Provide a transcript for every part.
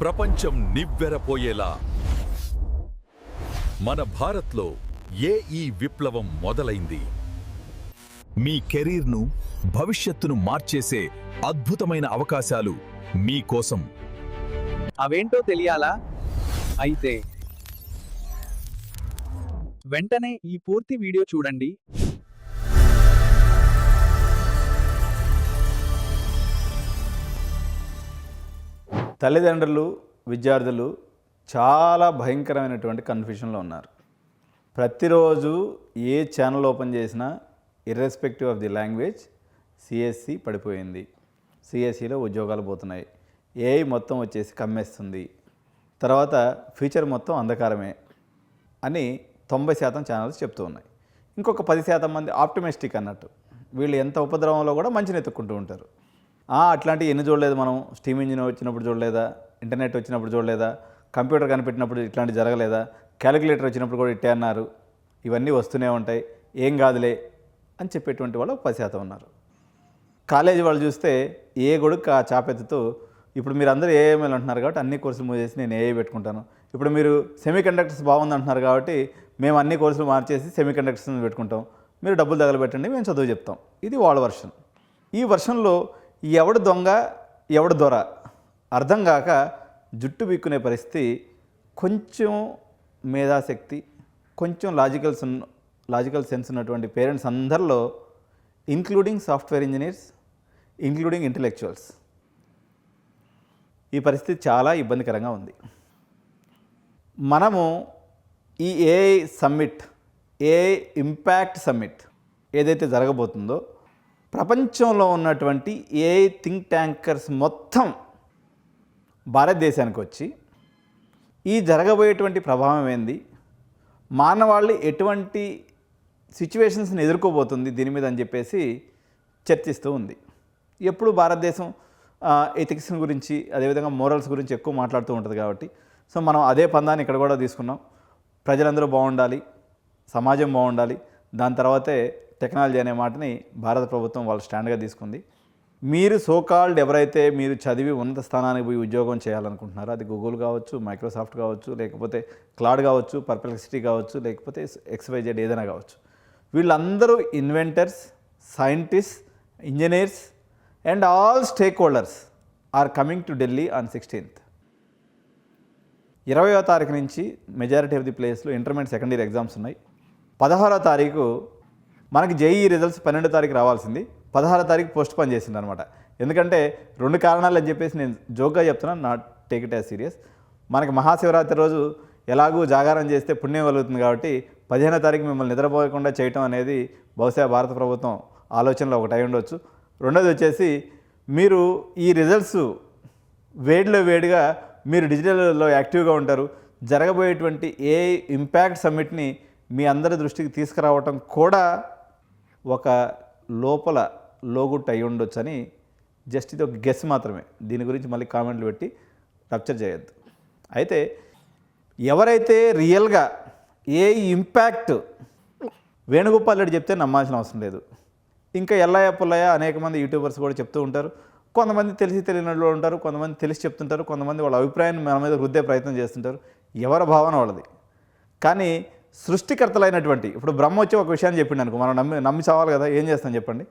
ప్రపంచం నివ్వెరపోయేలా మన భారత్లో ఏఈ విప్లవం మొదలైంది. మీ కెరీర్ను, భవిష్యత్తును మార్చేసే అద్భుతమైన అవకాశాలు మీకోసం. అవేంటో తెలియాలా? అయితే వెంటనే ఈ పూర్తి వీడియో చూడండి. తల్లిదండ్రులు, విద్యార్థులు చాలా భయంకరమైనటువంటి కన్ఫ్యూషన్లో ఉన్నారు. ప్రతిరోజు ఏ ఛానల్ ఓపెన్ చేసినా irrespective of the language CSE పడిపోయింది, సిఎస్సిలో ఉద్యోగాలు పోతున్నాయి, ఏఐ మొత్తం వచ్చేసి కమ్మేస్తుంది, తర్వాత ఫ్యూచర్ మొత్తం అంధకారమే అని 90% ఛానల్స్ చెప్తూ ఉన్నాయి. ఇంకొక 10% మంది ఆప్టిమిస్టిక్ అన్నట్టు, వీళ్ళు ఎంత ఉపద్రవంలో కూడా మంచిని ఎత్తుక్కుంటూ ఉంటారు. అట్లాంటివి ఎన్ని చూడలేదు మనం? స్టీమ్ ఇంజిన్ వచ్చినప్పుడు చూడలేదా? ఇంటర్నెట్ వచ్చినప్పుడు చూడలేదా? కంప్యూటర్ కనిపెట్టినప్పుడు ఇట్లాంటి జరగలేదా? క్యాలిక్యులేటర్ వచ్చినప్పుడు కూడా ఇట్టే అన్నారు. ఇవన్నీ వస్తూనే ఉంటాయి, ఏం కాదులే అని చెప్పేటువంటి వాళ్ళు 10% ఉన్నారు. కాలేజీ వాళ్ళు చూస్తే ఏ గొడుగు ఆ చాపెత్తుతూ, ఇప్పుడు మీరు అందరూ ఏఐఎంఎల్ అంటున్నారు కాబట్టి అన్ని కోర్సులు మూవ్ చేసి నేను ఏఐ పెట్టుకుంటాను, ఇప్పుడు మీరు సెమీ కండక్టర్స్ బాగుంది అంటున్నారు కాబట్టి మేము అన్ని కోర్సులు మార్చేసి సెమీ కండక్టర్స్ పెట్టుకుంటాం, మీరు డబ్బులు తగలబెట్టండి, మేము చదువు చెప్తాం. ఇది వాళ్ళ వర్షన్. ఈ వర్షన్లో ఎవడు దొంగ ఎవడు దొర అర్థం కాక జుట్టు బిక్కునే పరిస్థితి కొంచెం మేధాశక్తి, కొంచెం లాజికల్ సెన్స్ ఉన్నటువంటి పేరెంట్స్ అందరిలో, including software engineers, including intellectuals, ఈ పరిస్థితి చాలా ఇబ్బందికరంగా ఉంది. మనము ఈ AI summit, AI impact summit ఏదైతే జరగబోతుందో, ప్రపంచంలో ఉన్నటువంటి ఏఐ థింక్ ట్యాంకర్స్ మొత్తం భారతదేశానికి వచ్చి ఈ జరగబోయేటువంటి ప్రభావం ఏంది, మానవాళి ఎటువంటి సిచ్యువేషన్స్ని ఎదుర్కోబోతుంది దీని మీద అని చెప్పేసి చర్చిస్తూ ఉంది. ఎప్పుడు భారతదేశం ఎథిక్స్ గురించి, అదేవిధంగా మోరల్స్ గురించి ఎక్కువ మాట్లాడుతూ ఉంటుంది కాబట్టి సో మనం అదే పందాన్ని ఇక్కడ కూడా తీసుకున్నాం. ప్రజలందరూ బాగుండాలి, సమాజం బాగుండాలి, దాని తర్వాతే టెక్నాలజీ అనే మాటని భారత ప్రభుత్వం వాళ్ళు స్టాండ్గా తీసుకుంది. మీరు సోకాల్డ్ ఎవరైతే మీరు చదివి ఉన్నత స్థానానికి పోయి ఉద్యోగం చేయాలనుకుంటున్నారో, అది గూగుల్ కావచ్చు, మైక్రోసాఫ్ట్ కావచ్చు, లేకపోతే క్లౌడ్ కావచ్చు, పర్ప్లెక్సిటీ కావచ్చు, లేకపోతే XYZ ఏదైనా కావచ్చు, వీళ్ళందరూ inventors, scientist, engineers and all stakeholders are coming to Delhi on 16th. 20వ తారీఖు నుంచి మెజారిటీ ఆఫ్ ది ప్లేస్లో ఇంటర్మీడియట్ సెకండ్ ఇయర్ ఎగ్జామ్స్ ఉన్నాయి. 16వ తారీఖు మనకి జేఈఈ రిజల్ట్స్ 12వ తారీఖు రావాల్సింది, 16వ తారీఖు పోస్ట్ పోన్ చేసింది అనమాట. ఎందుకంటే 2 కారణాలు అని చెప్పేసి నేను జోక్గా చెప్తున్నాను, not take it as serious. మనకి మహాశివరాత్రి రోజు ఎలాగూ జాగారం చేస్తే పుణ్యం కలుగుతుంది కాబట్టి 15వ తారీఖు మిమ్మల్ని నిద్రపోయకుండా చేయటం అనేది బహుశా భారత ప్రభుత్వం ఆలోచనలో ఒకటి అయి ఉండొచ్చు. రెండోది వచ్చేసి, మీరు ఈ రిజల్ట్స్ వేడిగా మీరు డిజిటల్లో యాక్టివ్గా ఉంటారు, జరగబోయేటువంటి ఏఐ ఇంపాక్ట్ సమ్మిట్ని మీ అందరి దృష్టికి తీసుకురావటం కూడా ఒక లోపల లోగుట్ అయి ఉండొచ్చు అని జస్ట్ ఇది ఒక గెస్ మాత్రమే. దీని గురించి మళ్ళీ కామెంట్లు పెట్టి రప్చర్ చేయొద్దు. అయితే ఎవరైతే రియల్గా ఏ ఇంపాక్ట్ వేణుగోపాల్ రెడ్డి చెప్తే నమ్మాల్సిన అవసరం లేదు. ఇంకా ఎల్లయ్య పుల్లయ్య అనేక మంది యూట్యూబర్స్ కూడా చెప్తూ ఉంటారు. కొంతమంది తెలిసి తెలియనట్లు ఉంటారు, కొంతమంది తెలిసి చెప్తుంటారు, కొంతమంది వాళ్ళ అభిప్రాయాన్ని మన మీద రుద్దే ప్రయత్నం చేస్తుంటారు. ఎవరి భావన వాళ్ళది. కానీ సృష్టికర్తలైనటువంటి, ఇప్పుడు బ్రహ్మ వచ్చి ఒక విషయాన్ని చెప్పిండు అనుకో, మనం నమ్మి చావాలి కదా, ఏం చేస్తాం చెప్పండి.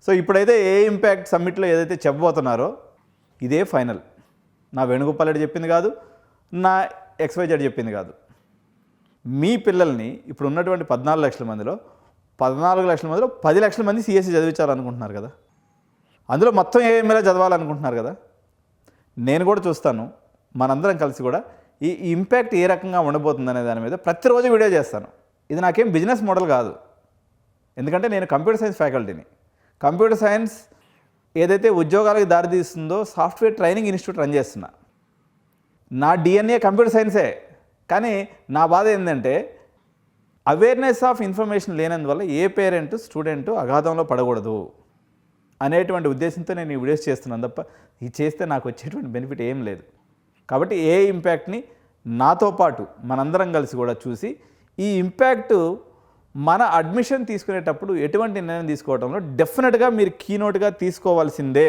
సో ఇప్పుడైతే ఏ ఇంపాక్ట్ సమ్మిట్లో ఏదైతే చెప్పబోతున్నారో ఇదే ఫైనల్. నా వేణుగోపాల్ రెడ్డి చెప్పింది కాదు, నా XYZ చెప్పింది కాదు. మీ పిల్లల్ని ఇప్పుడు ఉన్నటువంటి 14 లక్షల మందిలో 10 లక్షల మంది సిఎస్సి చదివించాలనుకుంటున్నారు కదా, అందులో మొత్తం ఏఎంఎల్ చదవాలనుకుంటున్నారు కదా. నేను కూడా చూస్తాను, మనందరం కలిసి కూడా ఈ ఇంపాక్ట్ ఏ రకంగా ఉండబోతుందనే దాని మీద ప్రతిరోజు వీడియో చేస్తాను. ఇది నాకేం బిజినెస్ మోడల్ కాదు, ఎందుకంటే నేను కంప్యూటర్ సైన్స్ ఫ్యాకల్టీని. కంప్యూటర్ సైన్స్ ఏదైతే ఉద్యోగాలకు దారితీస్తుందో సాఫ్ట్వేర్ ట్రైనింగ్ ఇన్స్టిట్యూట్ రన్ చేస్తున్నా. నా DNA కంప్యూటర్ సైన్సే. కానీ నా బాధ ఏంటంటే అవేర్నెస్ ఆఫ్ ఇన్ఫర్మేషన్ లేనందువల్ల ఏ పేరెంట్ స్టూడెంట్ అగాధంలో పడకూడదు అనేటువంటి ఉద్దేశంతో నేను ఈ వీడియోస్ చేస్తున్నాను తప్ప ఇది చేస్తే నాకు వచ్చేటువంటి బెనిఫిట్ ఏం లేదు. కాబట్టి ఏ ఇంపాక్ట్ని నాతో పాటు మనందరం కలిసి కూడా చూసి, ఈ ఇంపాక్ట్ మన అడ్మిషన్ తీసుకునేటప్పుడు ఎటువంటి నిర్ణయం తీసుకోవడంలో డెఫినెట్గా మీరు కీనోట్గా తీసుకోవాల్సిందే.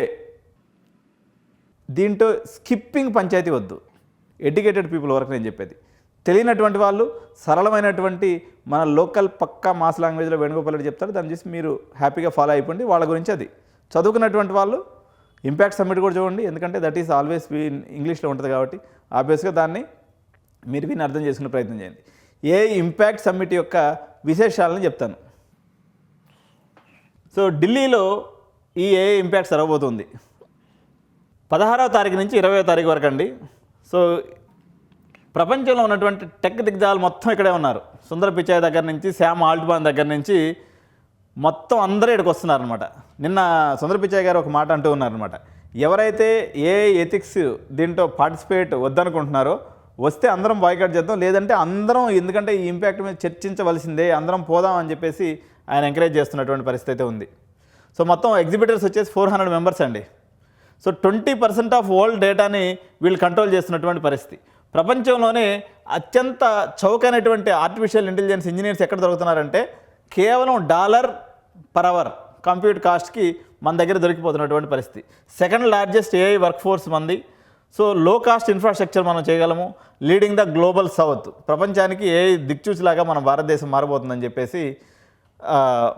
దీంట్లో స్కిప్పింగ్ పంచాయతీ వద్దు. ఎడ్యుకేటెడ్ పీపుల్ వరకు నేను చెప్పేది. తెలియనటువంటి వాళ్ళు సరళమైనటువంటి మన లోకల్ పక్కా మాస్ లాంగ్వేజ్లో వేణుగోపాల్ రెడ్డి చెప్తారు, దాన్ని చూసి మీరు హ్యాపీగా ఫాలో అయిపోండి. వాళ్ళ గురించి అది. చదువుకున్నటువంటి వాళ్ళు ఇంపాక్ట్ సమ్మిట్ కూడా చూడండి, ఎందుకంటే దట్ ఈస్ ఆల్వేస్ ఇంగ్లీష్లో ఉంటుంది కాబట్టి ఆబ్వియస్గా దాన్ని మీరు విని అర్థం చేసుకునే ప్రయత్నం చేయండి. ఏ ఇంపాక్ట్ సమ్మిట్ యొక్క విశేషాలను చెప్తాను. సో ఢిల్లీలో ఈ ఏ ఇంపాక్ట్ జరగబోతుంది 16వ తారీఖు నుంచి 20వ తారీఖు వరకు అండి. సో ప్రపంచంలో ఉన్నటువంటి టెక్ దిగ్గజాలు మొత్తం ఇక్కడే ఉన్నారు. సుందర్ పిచాయ్ దగ్గర నుంచి, శామ్ ఆల్ట్మాన్ దగ్గర నుంచి మొత్తం అందరూ ఇక్కడికి వస్తున్నారనమాట. నిన్న సుందర్ పిచాయ్ గారు ఒక మాట అంటూ ఉన్నారనమాట, ఎవరైతే ఏ ఎథిక్స్ దీంట్లో పార్టిసిపేట్ వద్దనుకుంటున్నారో వస్తే అందరం బాయ్కాట్ చేద్దాం, లేదంటే అందరం, ఎందుకంటే ఈ ఇంపాక్ట్ మీద చర్చించవలసిందే, అందరం పోదాం అని చెప్పేసి ఆయన ఎంకరేజ్ చేస్తున్నటువంటి పరిస్థితి అయితే ఉంది. సో మొత్తం ఎగ్జిబిటర్స్ వచ్చేసి 400 మెంబర్స్ అండి. సో 20% ఆఫ్ వరల్డ్ డేటాని వీళ్ళు కంట్రోల్ చేస్తున్నటువంటి పరిస్థితి. ప్రపంచంలోనే అత్యంత చౌకైనటువంటి ఆర్టిఫిషియల్ ఇంటెలిజెన్స్ ఇంజనీర్స్ ఎక్కడ దొరుకుతున్నారంటే కేవలం $1 per hour కంప్యూటర్ కాస్ట్కి మన దగ్గర దొరికిపోతున్నటువంటి పరిస్థితి. Second largest AI work force మంది. సో లో కాస్ట్ ఇన్ఫ్రాస్ట్రక్చర్ మనం చేయగలము. Leading the global south. ప్రపంచానికి ఏఐ దిక్చూచిలాగా మన భారతదేశం మారబోతుందని చెప్పేసి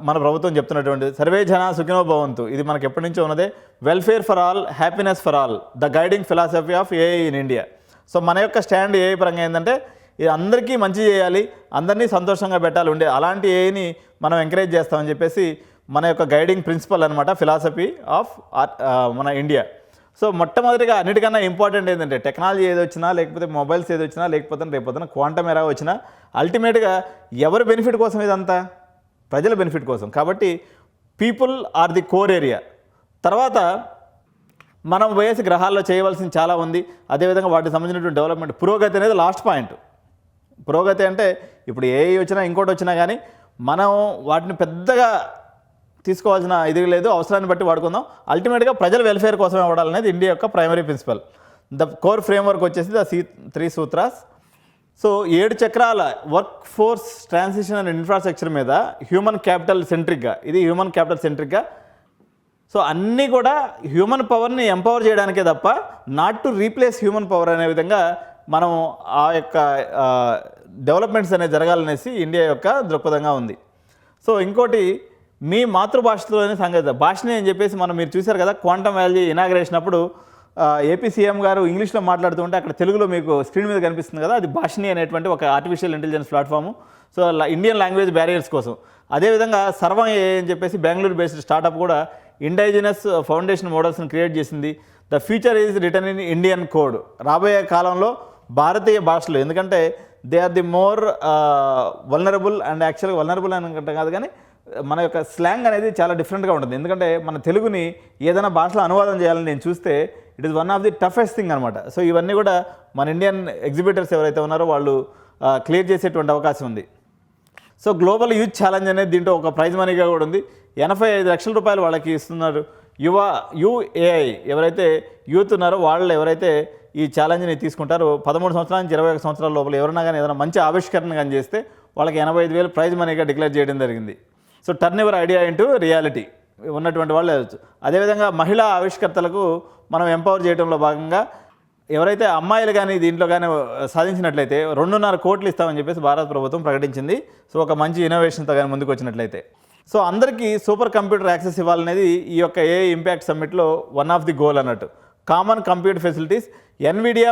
మన ప్రభుత్వం చెప్తున్నటువంటి సర్వే జన సుఖినో భవంతు, ఇది మనకి ఎప్పటి నుంచో ఉన్నదే. Welfare for all, happiness for all, the guiding philosophy of AI in India. So మన యొక్క స్టాండ్ ఏఐ పరంగా ఏంటంటే ఇది అందరికీ మంచి చేయాలి, అందరినీ సంతోషంగా పెట్టాలి ఉండే అలాంటి ఏఐని మనం ఎంకరేజ్ చేస్తామని చెప్పేసి మన యొక్క గైడింగ్ ప్రిన్సిపల్ అనమాట, ఫిలాసఫీ ఆఫ్ మన ఇండియా. సో మొట్టమొదటిగా అన్నిటికన్నా ఇంపార్టెంట్ ఏంటంటే టెక్నాలజీ ఏది వచ్చినా, లేకపోతే మొబైల్స్ ఏది వచ్చినా, లేకపోతే రేపొద్దున క్వాంటమ్ ఎరా వచ్చినా అల్టిమేట్గా ఎవరి బెనిఫిట్ కోసం ఇదంతా? ప్రజల బెనిఫిట్ కోసం. కాబట్టి people are the core area. తర్వాత మనం వేసి గ్రహాల్లో చేయవలసింది చాలా ఉంది. అదేవిధంగా వాటికి సంబంధించినటువంటి డెవలప్మెంట్, పురోగతి అనేది లాస్ట్ పాయింట్. పురోగతి అంటే ఇప్పుడు ఏఐ వచ్చినా ఇంకోటి వచ్చినా కానీ మనం వాటిని పెద్దగా తీసుకోవాల్సిన ఇది లేదు, అవసరాన్ని బట్టి వాడుకుందాం. అల్టిమేట్గా ప్రజల వెల్ఫేర్ కోసమే వాడాలనేది ఇండియా యొక్క primary principle. The core framework వచ్చేసి ద 3 సూత్రాస్. సో 7 చక్రాల workforce transition and infrastructure మీద హ్యూమన్ క్యాపిటల్ సెంట్రిక్గా, ఇది హ్యూమన్ క్యాపిటల్ సెంట్రిక్గా. సో అన్నీ కూడా హ్యూమన్ పవర్ని ఎంపవర్ చేయడానికే తప్ప not to replace human power అనే విధంగా మనం ఆ యొక్క డెవలప్మెంట్స్ అనేవి జరగాలనేసి ఇండియా యొక్క దృక్పథంగా ఉంది. సో ఇంకోటి మీ మాతృభాషలోనే సంగతి భాషని అని చెప్పేసి మీరు చూశారు కదా క్వాంటమ్ వ్యాలీ ఇనాగ్రేషన్ అప్పుడు ఏపీ సీఎం గారు ఇంగ్లీష్లో మాట్లాడుతుంటే అక్కడ తెలుగులో మీకు స్క్రీన్ మీద కనిపిస్తుంది కదా, అది భాషని అనేటువంటి ఒక artificial intelligence platform. So Indian language barriers కోసం. అదేవిధంగా సర్వం ఏ అని చెప్పేసి బెంగళూరు బేస్డ్ స్టార్టప్ కూడా ఇండైజినస్ ఫౌండేషన్ మోడల్స్ని క్రియేట్ చేసింది. The future is written in Indian code. రాబోయే కాలంలో భారతీయ భాషలు, ఎందుకంటే they are the more vulnerable and యాక్చువల్గా వల్నరబుల్ అనుకుంటాం కాదు కానీ మన యొక్క స్లాంగ్ అనేది చాలా డిఫరెంట్గా ఉంటుంది. ఎందుకంటే మన తెలుగుని ఏదైనా భాషలో అనువాదం చేయాలని నేను చూస్తే it is one of the toughest thing అనమాట. సో ఇవన్నీ కూడా మన ఇండియన్ ఎగ్జిబిటర్స్ ఎవరైతే ఉన్నారో వాళ్ళు క్లియర్ చేసేటువంటి అవకాశం ఉంది. సో గ్లోబల్ యూత్ ఛాలెంజ్ అనేది దీంట్లో ఒక ప్రైజ్ మనీగా కూడా ఉంది. 85 లక్షల రూపాయలు వాళ్ళకి ఇస్తున్నారు. యుఏఐ ఎవరైతే యూత్ ఉన్నారో వాళ్ళు ఎవరైతే ఈ ఛాలెంజ్ని తీసుకుంటారో 13 సంవత్సరాల నుంచి 21 సంవత్సరాల లోపల ఎవరైనా కానీ ఏదైనా మంచి ఆవిష్కరణ కానీ చేస్తే వాళ్ళకి 85,000 ప్రైజ్ మనీగా డిక్లేర్ చేయడం జరిగింది. So turn ever idea into reality ఉన్నటువంటి వాళ్ళు వెళ్ళచ్చు. అదేవిధంగా మహిళా ఆవిష్కర్తలకు మనం ఎంపవర్ చేయడంలో భాగంగా ఎవరైతే అమ్మాయిలు కానీ దీంట్లో కానీ సాధించినట్లయితే 2.5 కోట్లు ఇస్తామని చెప్పేసి భారత ప్రభుత్వం ప్రకటించింది. సో ఒక మంచి ఇన్నోవేషన్తో కానీ ముందుకు వచ్చినట్లయితే సో అందరికీ సూపర్ కంప్యూటర్ యాక్సెస్ ఇవ్వాలనేది ఈ యొక్క ఏఐ ఇంపాక్ట్ సమ్మిట్లో వన్ ఆఫ్ ది గోల్ అన్నట్టు. కామన్ కంప్యూటర్ ఫెసిలిటీస్ ఎన్విడియా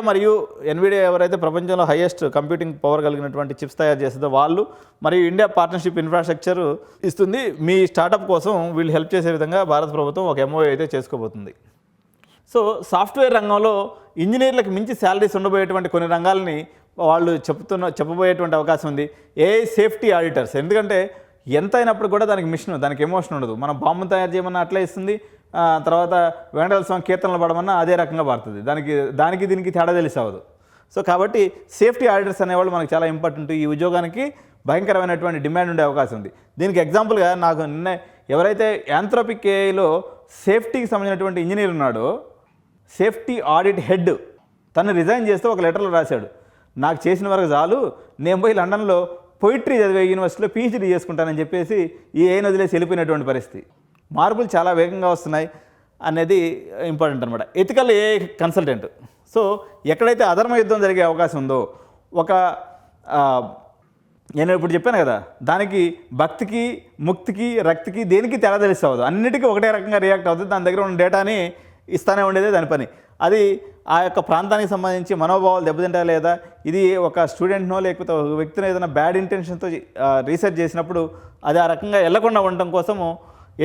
ఎవరైతే ప్రపంచంలో హైయెస్ట్ కంప్యూటింగ్ పవర్ కలిగినటువంటి చిప్స్ తయారు చేస్తుందో వాళ్ళు మరియు ఇండియా పార్ట్నర్షిప్ ఇన్ఫ్రాస్ట్రక్చర్ ఇస్తుంది. మీ స్టార్టప్ కోసం వీళ్ళు హెల్ప్ చేసే విధంగా భారత ప్రభుత్వం ఒక ఎంఓఏ అయితే చేసుకోబోతుంది. సో సాఫ్ట్వేర్ రంగంలో ఇంజనీర్లకు మించి శాలరీస్ ఉండబోయేటువంటి కొన్ని రంగాలని వాళ్ళు చెప్పబోయేటువంటి అవకాశం ఉంది. ఏఐ సేఫ్టీ ఆడిటర్స్, ఎందుకంటే ఎంత అయినప్పుడు కూడా దానికి మిషన్, దానికి ఎమోషన్ ఉండదు. మనం బాంబును తయారు చేయమన్నా అట్లా ఇస్తుంది, తర్వాత వెంకటేశ్వర స్వామి కీర్తనలు పడమన్నా అదే రకంగా పడుతుంది. దానికి దీనికి తేడా తెలిసి అవ్వదు. సో కాబట్టి సేఫ్టీ ఆడిటర్స్ అనేవాళ్ళు మనకు చాలా ఇంపార్టెంట్. ఈ ఉద్యోగానికి భయంకరమైనటువంటి డిమాండ్ ఉండే అవకాశం ఉంది. దీనికి ఎగ్జాంపుల్గా నాకు నిన్న ఎవరైతే యాంథ్రోపిక్ ఏఐలో సేఫ్టీకి సంబంధించినటువంటి ఇంజనీర్ ఉన్నాడో, సేఫ్టీ ఆడిట్ హెడ్, తను రిజైన్ చేస్తే ఒక లెటర్లో రాశాడు, నాకు చేసిన వరకు చాలు, నేను పోయి లండన్లో పోయిట్రీ చదివే యూనివర్సిటీలో పీహెచ్డీ చేసుకుంటానని చెప్పేసి ఈ ఏఐని వదిలేసి వెళ్ళిపోయినటువంటి పరిస్థితి. మార్పులు చాలా వేగంగా వస్తున్నాయి. అనేది ఇంపార్టెంట్ అనమాట. Ethical AI consultant. సో ఎక్కడైతే అధర్మ యుద్ధం జరిగే అవకాశం ఉందో, ఒక నేను ఇప్పుడు చెప్పాను కదా, దానికి భక్తికి, ముక్తికి, రక్తికి దేనికి తేడా తెలిస్తావదు, అన్నిటికీ ఒకటే రకంగా రియాక్ట్ అవుతుంది. దాని దగ్గర ఉన్న డేటాని ఇస్తానే ఉండేదే దాని పని. అది ఆ యొక్క ప్రాంతానికి సంబంధించి మనోభావాలు దెబ్బతింటా లేదా, ఇది ఒక స్టూడెంట్నో లేకపోతే ఒక వ్యక్తినో ఏదైనా బ్యాడ్ ఇంటెన్షన్తో రీసెర్చ్ చేసినప్పుడు అది ఆ రకంగా వెళ్లకుండా ఉండటం కోసము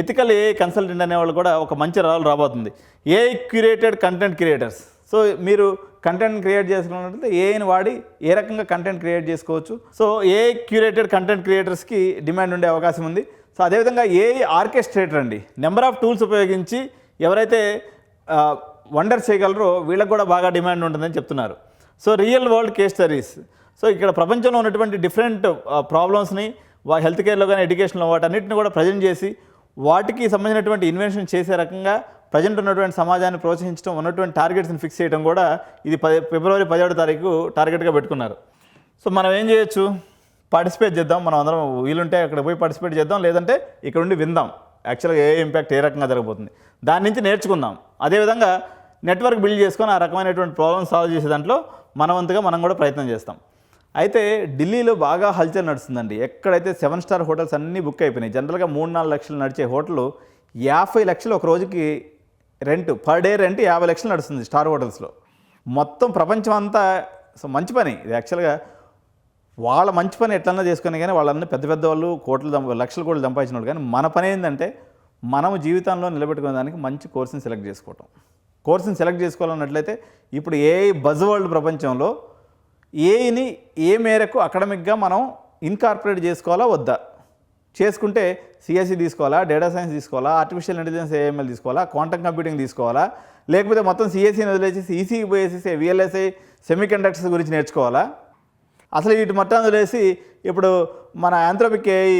ఎథికల్ ఏఐ కన్సల్టెంట్ అనేవాళ్ళు కూడా ఒక మంచి రోల్ రాబోతుంది. AI curated content creators. So మీరు కంటెంట్ క్రియేట్ చేసుకున్నట్లయితే ఏఐని వాడి ఏ రకంగా కంటెంట్ క్రియేట్ చేసుకోవచ్చు. సో ఏఐ క్యూరేటెడ్ కంటెంట్ క్రియేటర్స్కి డిమాండ్ ఉండే అవకాశం ఉంది. సో అదేవిధంగా ఏఐ ఆర్కెస్ట్రేటర్ అండి. నెంబర్ ఆఫ్ టూల్స్ ఉపయోగించి ఎవరైతే వండర్స్ చేయగలరో వీళ్ళకి కూడా బాగా డిమాండ్ ఉంటుందని చెప్తున్నారు. So real world case studies. So ఇక్కడ ప్రపంచంలో ఉన్నటువంటి డిఫరెంట్ ప్రాబ్లమ్స్ని హెల్త్ కేర్లో కానీ ఎడ్యుకేషన్లో వాటన్నిటిని కూడా ప్రజెంట్ చేసి వాటికి సంబంధించినటువంటి ఇన్వెన్షన్ చేసే రకంగా ప్రజెంట్ ఉన్నటువంటి సమాజాన్ని ప్రోత్సహించడం, ఉన్నటువంటి టార్గెట్స్ని ఫిక్స్ చేయడం కూడా ఇది ఫిబ్రవరి 17వ తారీఖు టార్గెట్గా పెట్టుకున్నారు. సో మనం ఏం చేయొచ్చు, పార్టిసిపేట్ చేద్దాం. మనం అందరం వీలుంటే అక్కడ పోయి పార్టిసిపేట్ చేద్దాం, లేదంటే ఇక్కడ ఉండి విందాం యాక్చువల్గా ఏ ఇంపాక్ట్ ఏ రకంగా జరగబోతుంది, దాని నుంచి నేర్చుకుందాం. అదేవిధంగా నెట్వర్క్ బిల్డ్ చేసుకొని ఆ రకమైనటువంటి ప్రాబ్లమ్ సాల్వ్ చేసే దాంట్లో మనవంతుగా మనం కూడా ప్రయత్నం చేస్తాం. అయితే ఢిల్లీలో బాగా హల్చల్ నడుస్తుందండి. ఎక్కడైతే 7 స్టార్ హోటల్స్ అన్నీ బుక్ అయిపోయినాయి. జనరల్గా 3-4 లక్షలు నడిచే హోటల్ 50 లక్షలు ఒక రోజుకి రెంట్, పర్ డే రెంట్ 50 లక్షలు నడుస్తుంది స్టార్ హోటల్స్లో. మొత్తం ప్రపంచం అంతా మంచి పని ఇది. యాక్చువల్గా వాళ్ళ మంచి పని ఎట్లన్నా చేసుకుని కానీ వాళ్ళన్నీ పెద్ద పెద్ద వాళ్ళు లక్షల కోట్లు సంపాదించిన వాళ్ళు. కానీ మన పని ఏంటంటే మనము జీవితంలో నిలబెట్టుకునే దానికి మంచి కోర్సుని సెలెక్ట్ చేసుకోవటం. కోర్సుని సెలెక్ట్ చేసుకోవాలన్నట్లయితే ఇప్పుడు ఏఐ బజ్ వరల్డ్ ప్రపంచంలో ఏఐని ఏ మేరకు అకాడమిక్గా మనం ఇన్కార్పొరేట్ చేసుకోవాలా వద్దా, చేసుకుంటే సిఎస్సి తీసుకోవాలా, డేటా సైన్స్ తీసుకోవాలా, ఆర్టిఫిషియల్ ఇంటెలిజెన్స్ ఏఎంఎల్ తీసుకోవాలా, క్వాంటమ్ కంప్యూటింగ్ తీసుకోవాలా, లేకపోతే మొత్తం సిఎస్సిని వదిలేసి ఈసీకి పోయేసి విఎల్ఎస్ఐ సెమీ కండక్టర్స్ గురించి నేర్చుకోవాలా, అసలు వీటి మొత్తం వదిలేసి ఇప్పుడు మన ఆంథ్రోపిక్ ఏఐ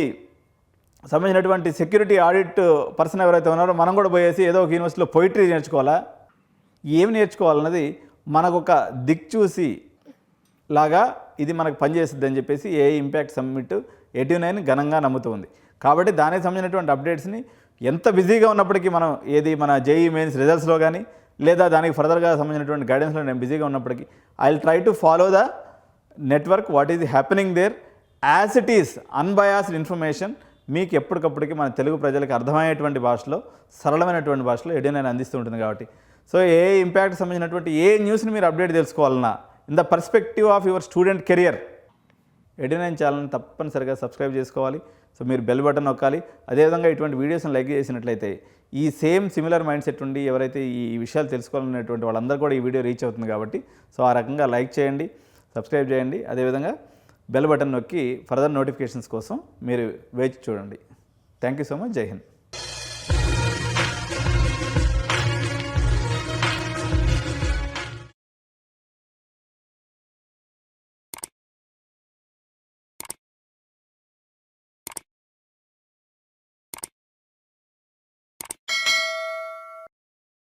సంబంధించినటువంటి సెక్యూరిటీ ఆడిట్ పర్సన్ ఎవరైతే ఉన్నారో మనం కూడా పోయేసి ఏదో ఒక యూనివర్సిటీలో పోయిటరీ నేర్చుకోవాలా, ఏమి నేర్చుకోవాలన్నది మనకొక దిక్చూసి లాగా ఇది మనకు పనిచేస్తుంది అని చెప్పేసి ఏఐ ఇంపాక్ట్ సమ్మిట్ 89 ఘనంగా నమ్ముతుంది. కాబట్టి దానికి సంబంధించినటువంటి అప్డేట్స్ని ఎంత బిజీగా ఉన్నప్పటికీ మనం ఏది మన జేఈ మెయిన్స్ రిజల్ట్స్లో కానీ లేదా దానికి ఫర్దర్గా సంబంధించినటువంటి గైడెన్స్లో నేను బిజీగా ఉన్నప్పటికీ I will try to follow the network what is happening there as it is unbiased information మీకు ఎప్పటికప్పటికి మన తెలుగు ప్రజలకు అర్థమయ్యేటువంటి భాషలో, సరళమైనటువంటి భాషలో 89 అందిస్తూ ఉంటుంది. కాబట్టి సో ఏ ఇంపాక్ట్ సంబంధించినటువంటి ఏ న్యూస్ని మీరు అప్డేట్ తెలుసుకోవాలన్నా in the perspective of your student career 89 ఛానల్ని తప్పనిసరిగా సబ్స్క్రైబ్ చేసుకోవాలి. సో మీరు బెల్ బటన్ నొక్కాలి. అదేవిధంగా ఇటువంటి వీడియోస్ని లైక్ చేసినట్లయితే ఈ సేమ్ సిమిలర్ మైండ్ సెట్ ఉండి ఎవరైతే ఈ విషయాలు తెలుసుకోవాలనేటువంటి వాళ్ళందరూ కూడా ఈ వీడియో రీచ్ అవుతుంది. కాబట్టి సో ఆ రకంగా లైక్ చేయండి, సబ్స్క్రైబ్ చేయండి. అదేవిధంగా బెల్ బటన్ నొక్కి ఫర్దర్ నోటిఫికేషన్స్ కోసం మీరు వేచి చూడండి. Thank you so much. జై హింద్.